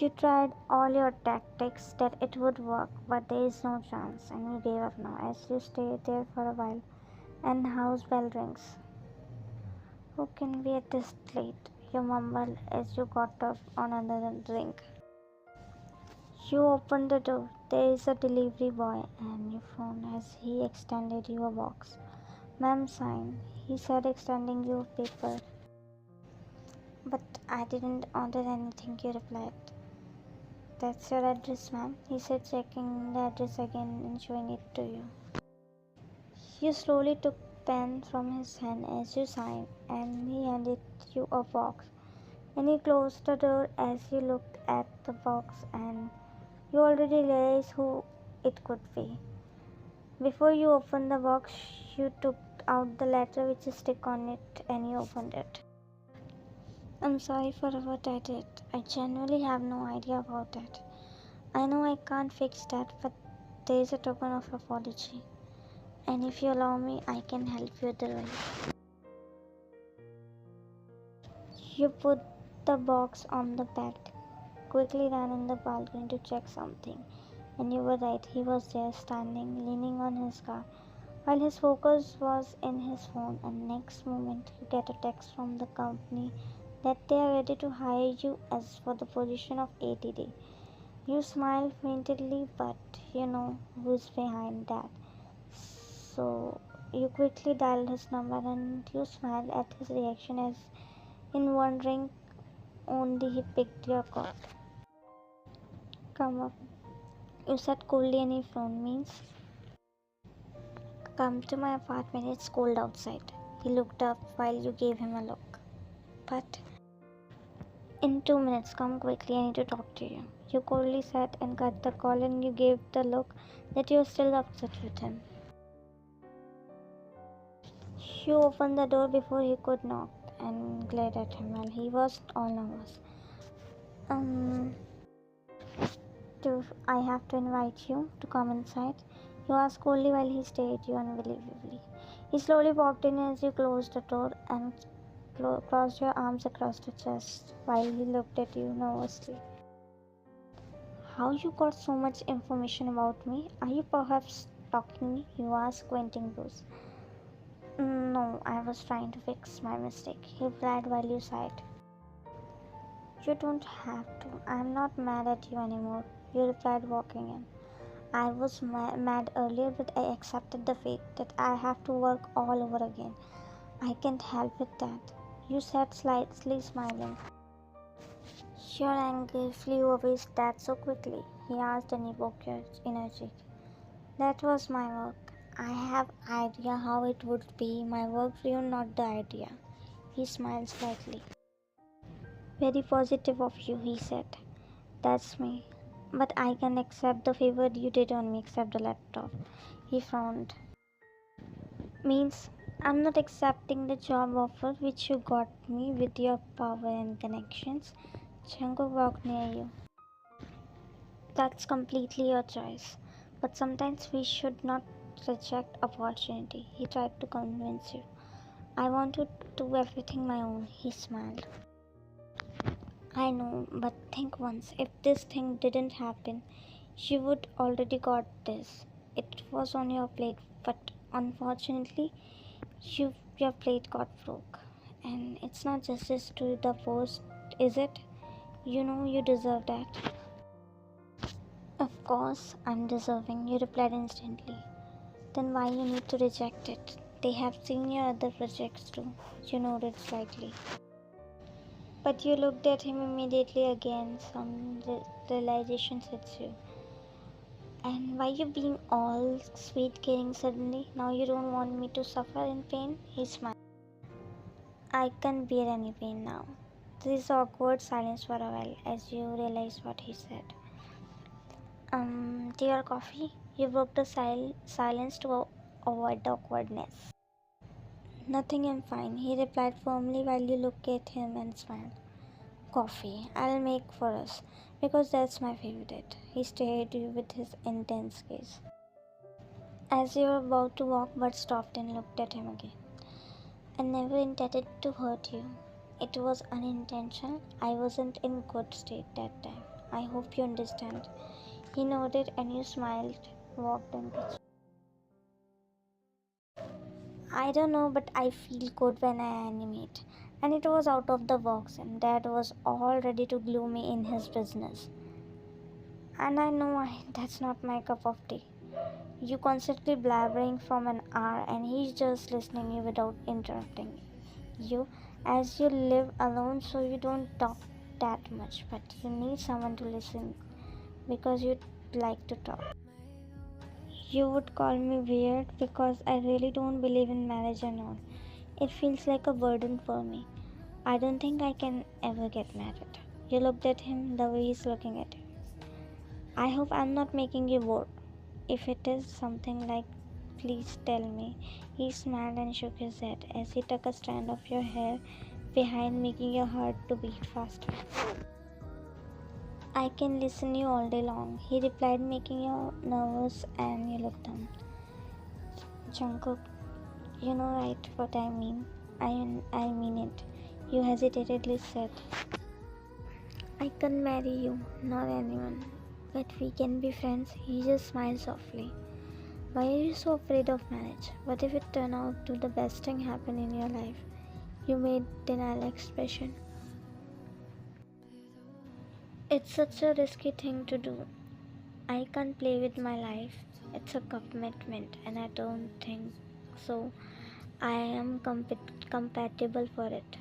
You tried all your tactics that it would work, but there is no chance, and you gave up now as you stay there for a while and house bell rings. Who can be at this late? You mumble as you got up on another drink. You open the door. There is a delivery boy, and you frown as he extended you a box. Ma'am, sign, he said, extending you a paper. But I didn't order anything, you replied. That's your address, ma'am, he said, checking the address again and showing it to you. You slowly took pen from his hand as you signed, and he handed you a box. And he closed the door as you looked at the box, and you already realized who it could be. Before you opened the box, you took out the letter with a stick on it and you opened it. I'm sorry for what I did. I genuinely have no idea about it. I know I can't fix that, but there is a token of apology. And if you allow me, I can help you with the rest. You put the box on the bed, quickly ran in the balcony to check something. And you were right, he was there standing, leaning on his car, while his focus was in his phone. And next moment, you get a text from the company that they are ready to hire you as for the position of ATD. You smile faintly, but you know who's behind that. So you quickly dialed his number and you smiled at his reaction as in wondering only he picked your call. Come up, you said coolly, and he frowned. Means come to my apartment, it's cold outside. He looked up while you gave him a look. But in 2 minutes, come quickly, I need to talk to you. You coldly said and cut the call, and you gave the look that you were still upset with him. You opened the door before he could knock and glared at him while he was all nervous. Do I have to invite you to come inside? You asked coldly while he stared at you unbelievably. He slowly walked in as you closed the door and crossed your arms across the chest while he looked at you nervously. How you got so much information about me? Are you perhaps stalking me? You asked, squinting those. No, I was trying to fix my mistake, he replied while you sighed. You don't have to. I am not mad at you anymore, you replied, walking in. I was mad earlier, but I accepted the fate that I have to work all over again. I can't help with that, you said, slightly smiling. Your anger flew away that so quickly, he asked, and he broke your energy. That was my work. I have idea how it would be my work for you, not the idea. He smiled slightly. Very positive of you, he said. That's me. But I can accept the favor you did on me, except the laptop. He frowned. Means I'm not accepting the job offer which you got me with your power and connections. Jungkook walked near you. That's completely your choice. But sometimes we should not reject opportunity. He tried to convince you. I want to do everything my own, he smiled. I know, but think once, if this thing didn't happen, you would already got this. It was on your plate, but unfortunately, your plate got broke. And it's not justice to the post, is it? You know you deserve that. Of course, I'm deserving, you replied instantly. Then why you need to reject it? They have seen your other projects too, you nodded slightly. But you looked at him immediately again, some realization hits you. And why you being all sweet caring suddenly? Now you don't want me to suffer in pain? He smiled. I can't bear any pain now. There is awkward silence for a while as you realize what he said. Dear coffee? You broke the silence to avoid the awkwardness. Nothing, I'm fine, he replied firmly while you looked at him and smiled. Coffee, I'll make for us, because that's my favorite. He stared at you with his intense gaze. As you were about to walk but stopped and looked at him again. I never intended to hurt you. It was unintentional. I wasn't in good state that time. I hope you understand. He nodded and you smiled, walked and kissed. I don't know, but I feel good when I animate. And it was out of the box, and Dad was all ready to glue me in his business. And I know that's not my cup of tea. You constantly blabbering from an hour, and he's just listening you without interrupting you, as you live alone, so you don't talk that much, but you need someone to listen because you like to talk. You would call me weird because I really don't believe in marriage and all. It feels like a burden for me. I don't think I can ever get married. You looked at him the way he's looking at you. I hope I'm not making you bored. If it is something like, please tell me. He smiled and shook his head as he took a strand of your hair behind, making your heart to beat faster. I can listen you all day long, he replied, making you nervous, and you looked down. Jungkook, you know right what I mean. I mean it. You hesitantly said. I can't marry you, nor anyone. But we can be friends. He just smiled softly. Why are you so afraid of marriage? What if it turned out to the best thing happen in your life? You made denial expression. It's such a risky thing to do. I can't play with my life. It's a commitment, and I don't think so. I am compatible for it.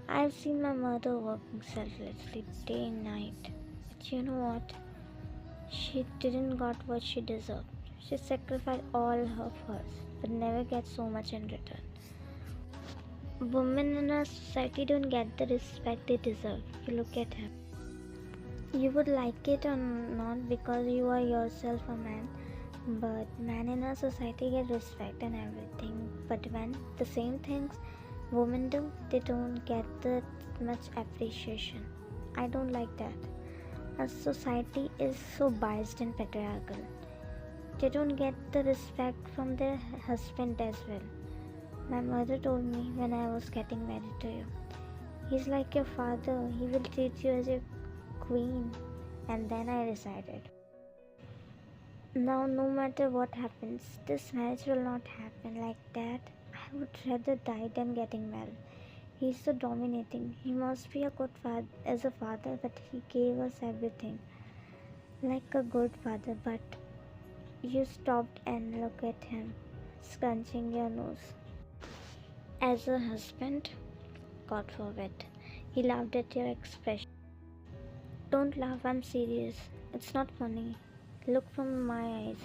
I've seen my mother working selflessly day and night. But you know what? She didn't got what she deserved. She sacrificed all of hers, but never gets so much in return. Women in our society don't get the respect they deserve. You look at him. You would like it or not because you are yourself a man, but men in our society get respect and everything. But when the same things women do, they don't get that much appreciation. I don't like that. Our society is so biased and patriarchal. They don't get the respect from their husband as well. My mother told me when I was getting married to you, he's like your father, he will treat you as your queen. And then I decided, now no matter what happens, this marriage will not happen like that. I would rather die than getting married. He's so dominating. He must be a good father as a father, but he gave us everything. Like a good father, but you stopped and looked at him, scrunching your nose. As a husband, God forbid. He laughed at your expression. Don't laugh, I'm serious. It's not funny. Look from my eyes.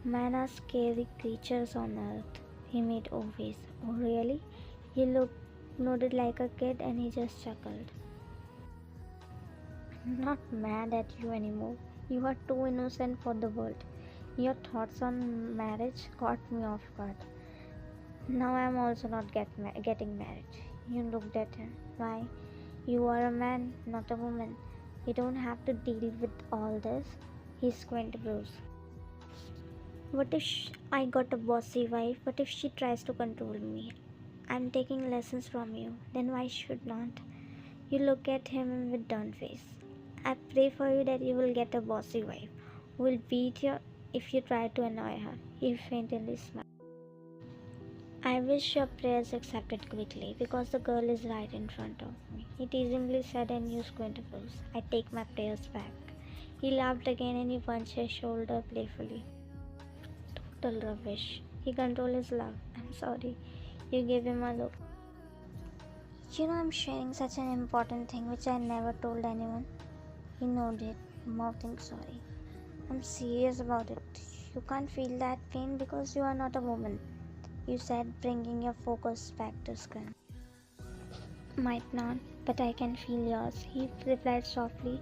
Men are scary creatures on earth. He made a face. Oh really? He nodded like a kid and he just chuckled. I'm not mad at you anymore. You are too innocent for the world. Your thoughts on marriage caught me off guard. Now I'm also not getting married. You looked at him. Why? You are a man, not a woman. You don't have to deal with all this. He squinted brows. What if I got a bossy wife? What if she tries to control me? I'm taking lessons from you. Then why should not? You look at him with done face. I pray for you that you will get a bossy wife who will beat you if you try to annoy her. He faintly smiled. I wish your prayers accepted quickly because the girl is right in front of me. He teasingly said and you squinted nose. I take my prayers back. He laughed again and he punched his shoulder playfully. Total rubbish. He controlled his laugh. I'm sorry. You gave him a look. You know I'm sharing such an important thing which I never told anyone. He nodded, mouthing sorry. I'm serious about it. You can't feel that pain because you are not a woman. You said, bringing your focus back to skin. Might not, but I can feel yours, he replied softly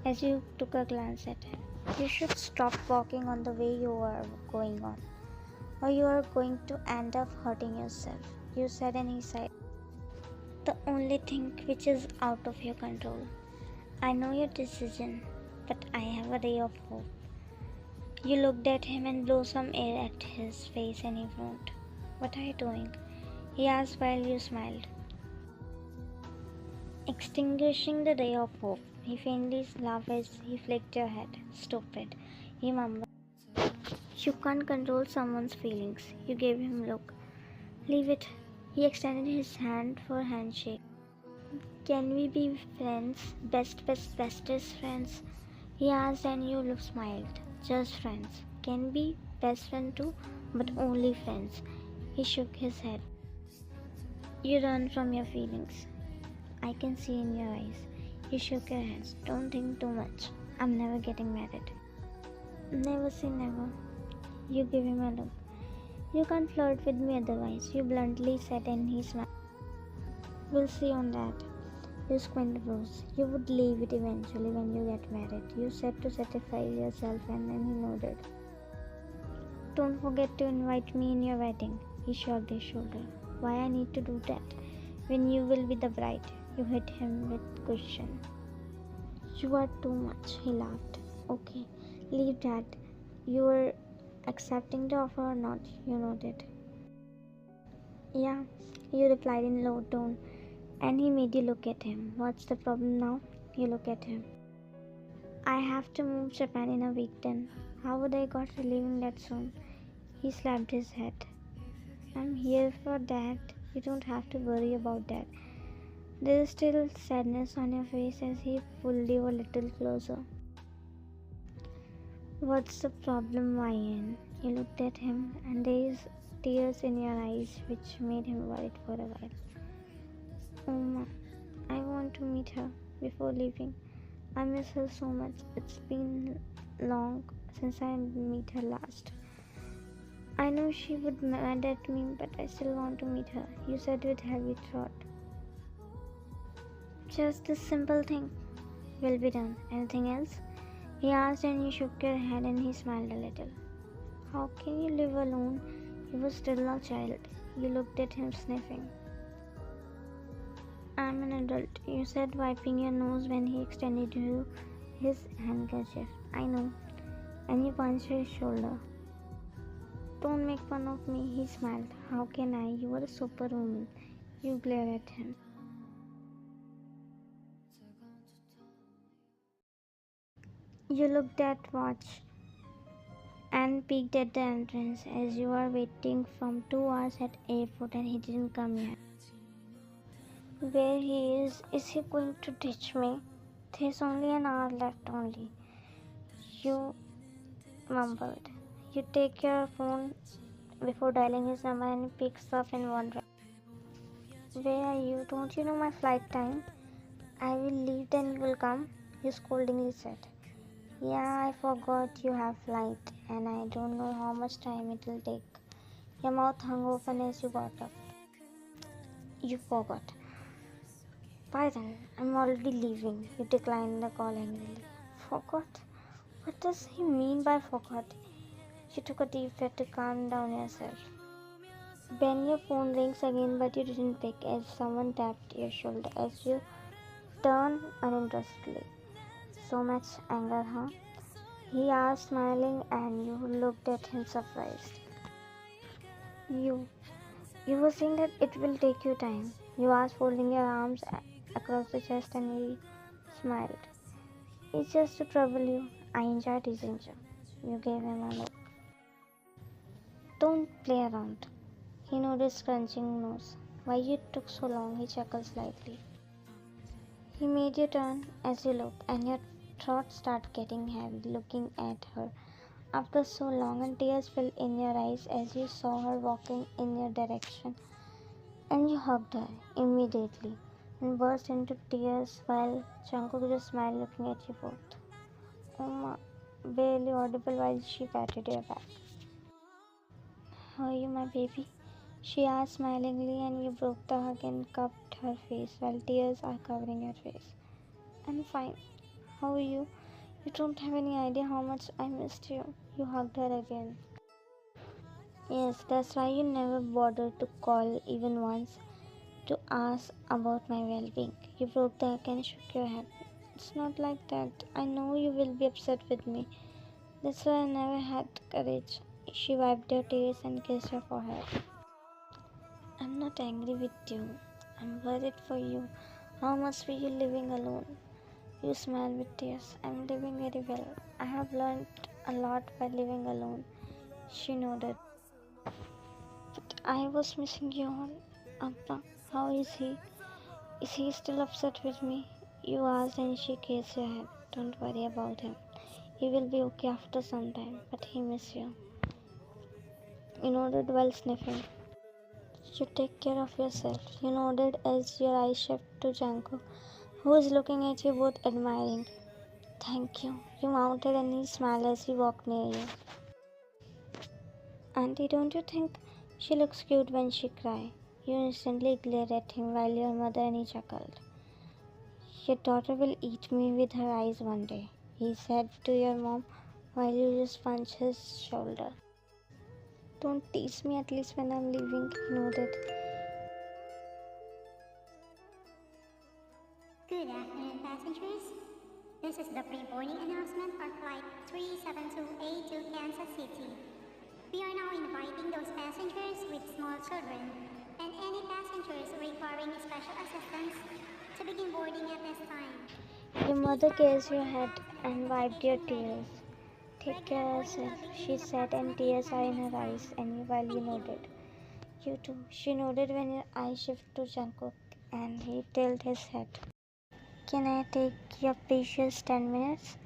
as you took a glance at him. You should stop walking on the way you are going on, or you are going to end up hurting yourself, you said, and he sighed. The only thing which is out of your control. I know your decision, but I have a ray of hope. You looked at him and blew some air at his face and he frowned. What are you doing? He asked while you smiled. Extinguishing the ray of hope. He faintly laughed as he flicked her head. Stupid. He mumbled. You can't control someone's feelings. You gave him a look. Leave it. He extended his hand for a handshake. Can we be friends? Bestest friends? He asked and you smiled. Just friends. Can be best friend too, but only friends. He shook his head. You run from your feelings. I can see in your eyes. You shook your hands. Don't think too much. I'm never getting married. Never say never. You give him a look. You can't flirt with me otherwise, you bluntly said, and he smiled. We'll see on that. You squinted brows. You would leave it eventually when you get married. You said to satisfy yourself, and then he nodded. Don't forget to invite me in your wedding. He shrugged his shoulder. Why I need to do that? When you will be the bride. You hit him with caution. You are too much, he laughed. Okay, leave that. You are accepting the offer or not? You nodded. Yeah, you replied in low tone, and he made you look at him. What's the problem now? You look at him. I have to move Japan in a week then. How would I got to leaving that soon? He slapped his head. I'm here for that. You don't have to worry about that. There is still sadness on your face as he pulled you a little closer. What's the problem, Ryan? You looked at him, and there is tears in your eyes, which made him worried for a while. Oma, I want to meet her before leaving. I miss her so much. It's been long since I met her last. I know she would mad at me, but I still want to meet her, you said with heavy thought. Just this simple thing will be done. Anything else? He asked and you shook your head and he smiled a little. How can you live alone? You were still a child. You looked at him sniffing. I'm an adult, you said, wiping your nose when he extended you his handkerchief. I know. And you punched his shoulder. Don't make fun of me, he smiled. How can I? You are a superwoman. You glared at him. You looked at watch and peeked at the entrance as you were waiting from 2 hours at airport and he didn't come yet. Where he is he going to ditch me? There's only an hour left only. You mumbled. You take your phone before dialing his number and he picks up in one round. Where are you? Don't you know my flight time? I will leave then you will come, you scoldingly said. Yeah, I forgot you have flight and I don't know how much time it will take. Your mouth hung open as you got up. You forgot. Bye then, I'm already leaving. You declined the call angrily. Forgot? What does he mean by forgot? You took a deep breath to calm down yourself. Ben, your phone rings again but you didn't pick as someone tapped your shoulder as you turned uninterestedly. So much anger, huh? He asked, smiling, and you looked at him surprised. You were saying that it will take you time. You asked, folding your arms across the chest, and he smiled. It's just to trouble you. I enjoy teasing you. You gave him a look. Don't play around. He noticed scrunching nose. Why you took so long? He chuckled slightly. He made you turn as you looked, and your throat started getting heavy looking at her. After so long, and tears filled in your eyes as you saw her walking in your direction, and you hugged her immediately and burst into tears while Jungkook just smiled looking at you both. Oma, barely audible while she patted your back. How are you, my baby? She asked smilingly, and you broke the hug and cupped her face while tears are covering your face. I'm fine. How are you? You don't have any idea how much I missed you. You hugged her again. Yes, that's why you never bothered to call even once to ask about my well-being. You broke the hug and shook your head. It's not like that. I know you will be upset with me. That's why I never had courage. She wiped your tears and kissed your forehead. I'm not angry with you. I'm worried for you. How much were you living alone? You smile with tears. I'm living very well. I have learned a lot by living alone. She nodded. But I was missing you all. Abba, how is he? Is he still upset with me? You asked and she raised her head. Don't worry about him. He will be okay after some time, but he miss you. You nodded while sniffing. You take care of yourself. You nodded as your eyes shift to Jungkook, who is looking at you both admiring. Thank you. You mounted and he smiled as he walked near you. Auntie, don't you think she looks cute when she cries? You instantly glared at him while your mother and he chuckled. Your daughter will eat me with her eyes one day, he said to your mom while you just punched his shoulder. Don't tease me at least when I'm leaving, he nodded. Good afternoon, passengers. This is the pre-boarding announcement for Flight 372A to Kansas City. We are now inviting those passengers with small children and any passengers requiring special assistance to begin boarding at this time. Your mother kissed your head and wiped your tears. Take care of yourself, she said, and tears are in her eyes, and while you nodded. You too, she nodded when your eyes shifted to Jungkook, and he tilted his head. Can I take your precious 10 minutes?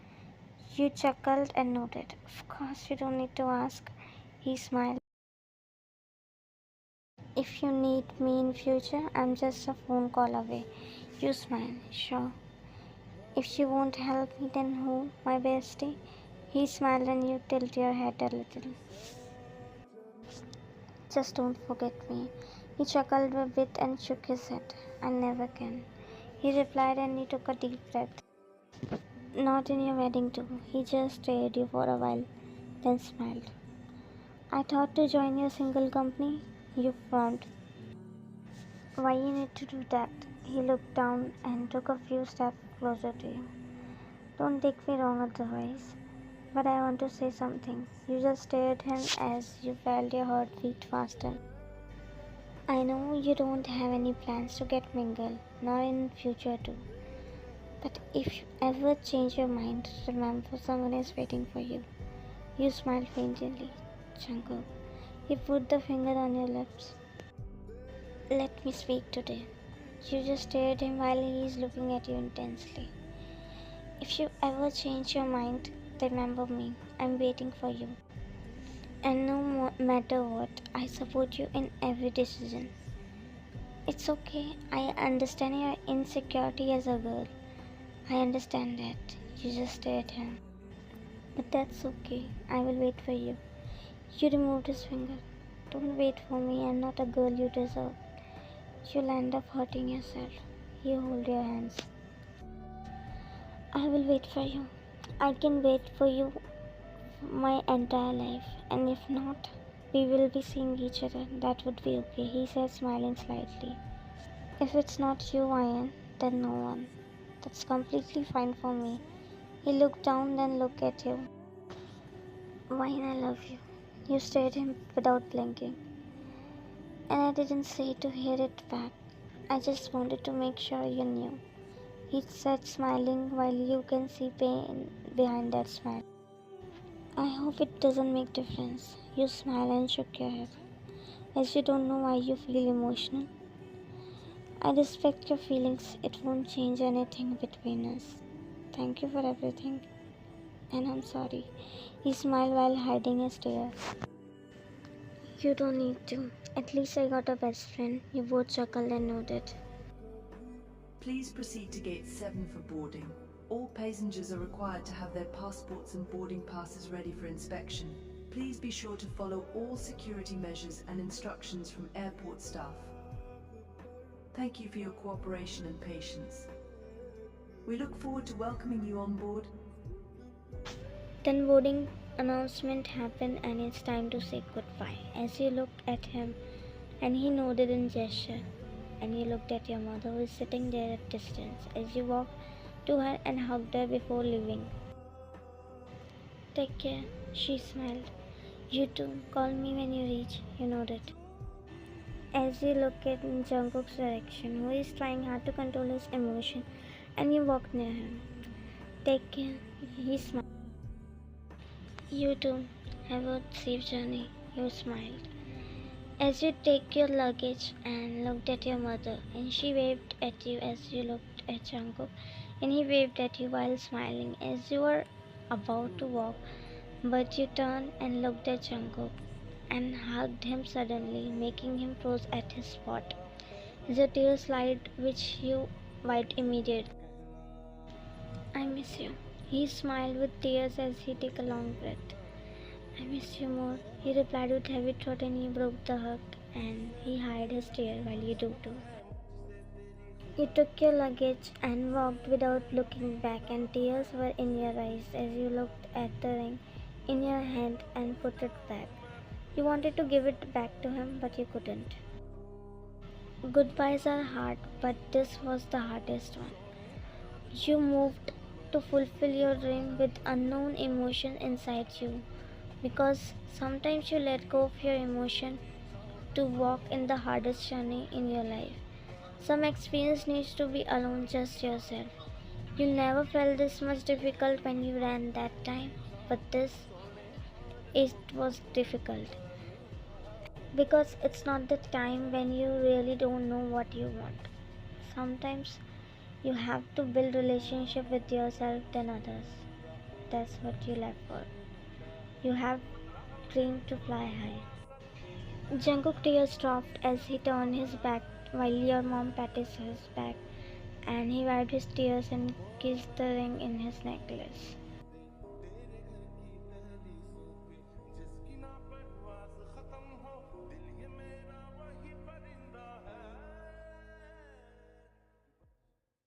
You chuckled and nodded. Of course, you don't need to ask. He smiled. If you need me in future, I'm just a phone call away. You smiled. Sure. If she won't help me, then who? My bestie? He smiled and you tilted your head a little. Just don't forget me. He chuckled a bit and shook his head. I never can. He replied and he took a deep breath. Not in your wedding too. He just stared you for a while, then smiled. I thought to join your single company. You frowned. Why you need to do that? He looked down and took a few steps closer to you. Don't take me wrong otherwise, but I want to say something. You just stared at him as you felt your heart beat faster. I know you don't have any plans to get mingled, nor in future too. But if you ever change your mind, remember someone is waiting for you. You smiled faintly, Jungkook. He put the finger on your lips. Let me speak today. You just stared at him while he is looking at you intensely. If you ever change your mind, remember me. I'm waiting for you. And no matter what, I support you in every decision. It's okay. I understand your insecurity as a girl. I understand that. You just stared at him. But that's okay. I will wait for you. You removed his finger. Don't wait for me. I'm not a girl you deserve. You'll end up hurting yourself. You hold your hands. I will wait for you. I can wait for you my entire life. And if not, we will be seeing each other. That would be okay, he said, smiling slightly. If it's not you, Ian, then no one. That's completely fine for me. He looked down, then looked at you. Wine, I love you. You stared at him without blinking. And I didn't say to hear it back. I just wanted to make sure you knew. He said, smiling while you can see pain behind that smile. I hope it doesn't make difference. You smiled and shook your head, as you don't know why you feel emotional. I respect your feelings. It won't change anything between us. Thank you for everything. And I'm sorry. He smiled while hiding his tears. You don't need to. At least I got a best friend. You both chuckled and nodded. Please proceed to gate 7 for boarding. All passengers are required to have their passports and boarding passes ready for inspection. Please be sure to follow all security measures and instructions from airport staff. Thank you for your cooperation and patience. We look forward to welcoming you on board. Then boarding announcement happened and it's time to say goodbye. As you looked at him and he nodded in gesture, and you looked at your mother who is sitting there at distance as you walked to her and hugged her before leaving. Take care, she smiled. You too, call me when you reach, you nodded. As you looked in Jungkook's direction, who is trying hard to control his emotion, and you walked near him. Take care. He smiled. You too. Have a safe journey. You smiled. As you take your luggage and looked at your mother, and she waved at you as you looked at Jungkook, and he waved at you while smiling as you were about to walk, but you turned and looked at Jungkook and hugged him suddenly, making him froze at his spot. As a tear slid, which you wiped immediately. I miss you. He smiled with tears as he took a long breath. I miss you more, he replied with heavy throat, and he broke the hug and he hid his tear while you do too. You took your luggage and walked without looking back, and tears were in your eyes as you looked at the ring in your hand and put it back. You wanted to give it back to him, but you couldn't. Goodbyes are hard, but this was the hardest one. You moved to fulfill your dream with unknown emotion inside you, because sometimes you let go of your emotion to walk in the hardest journey in your life. Some experience needs to be alone, just yourself. You never felt this much difficult when you ran that time, but this, it was difficult because it's not the time when you really don't know what you want. Sometimes you have to build relationship with yourself than others. That's what you left for. You have dreamed to fly high. Jungkook tears dropped as he turned his back while your mom patted his back, and he wiped his tears and kissed the ring in his necklace.